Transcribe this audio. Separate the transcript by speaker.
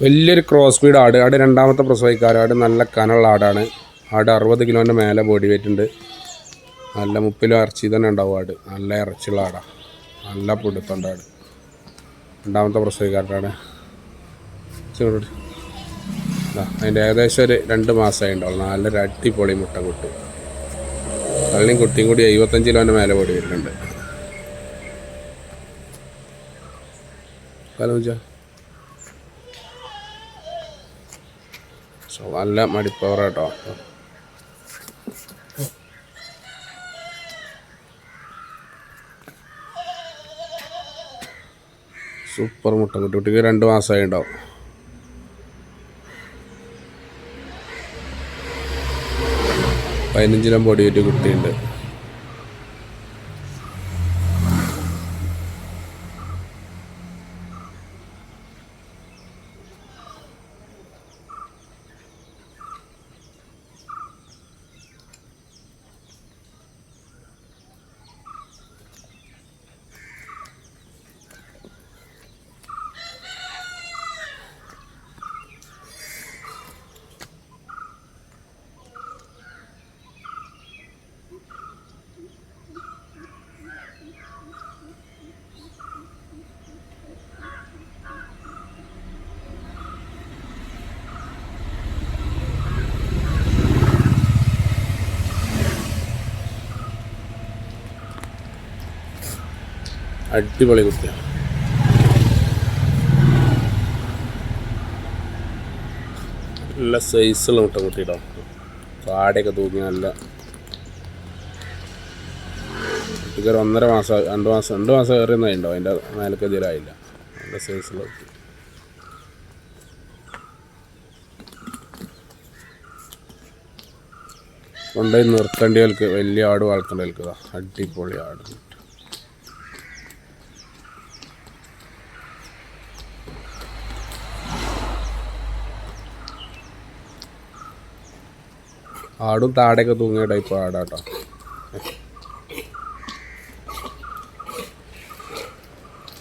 Speaker 1: വലിയൊരു cross breed ആട്. ആട് രണ്ടാമത്തെ പ്രസവിക്കാറ്. ആട് നല്ല കനുള്ള ആടാണ്. ആട് 60 കിലോൻ്റെ മേലെ ബോഡി വെയിറ്റ് ഉണ്ട്. നല്ല 30 കിലോ ഇറച്ചി തന്നെ ഉണ്ടാവും. ആട് നല്ല ഇറച്ചിയുള്ള ആടാണ്. നല്ല പിടുത്തുണ്ട് ആട്. രണ്ടാമത്തെ പ്രസവിക്കാരനാണ്. അതിൻ്റെ ഏകദേശം ഒരു 2 മാസമായി ഉണ്ടാവും. നല്ലൊരു അടിപൊളി മുട്ട കുട്ടി. തള്ളിയും കുട്ടിയും കൂടി 75 കിലോൻ്റെ മേലെ ബോഡി വരുന്നുണ്ട്. നല്ല മടിപ്പവർ കേട്ടോ. സൂപ്പർ മുട്ട കുട്ടിക്ക് 2 മാസമായി ഉണ്ടാവും. പതിനഞ്ചിലും ബോഡി വെയിറ്റ് കുട്ടിയുണ്ട്. അടിപൊളി കുട്ടിയാണ്. നല്ല സൈസുള്ള മുട്ട കുട്ടിയിട്ടോ. കാടയൊക്കെ തൂക്കി നല്ല കുട്ടിക്ക് 1.5 മാസം 2 മാസം കയറിയൊന്നും ഉണ്ടോ. അതിൻ്റെ മേലൊക്കെ ഇതിലായില്ല. നല്ല സൈസുള്ള കുട്ടി. കൊണ്ടുപോയി നിർത്തേണ്ടിയവർക്ക് വലിയ ആട് വളർത്തേണ്ടവർക്ക് അടിപൊളി ആട്. ആടും താടയൊക്കെ തൂങ്ങിയ ടൈപ്പ് ആടാട്ടോ.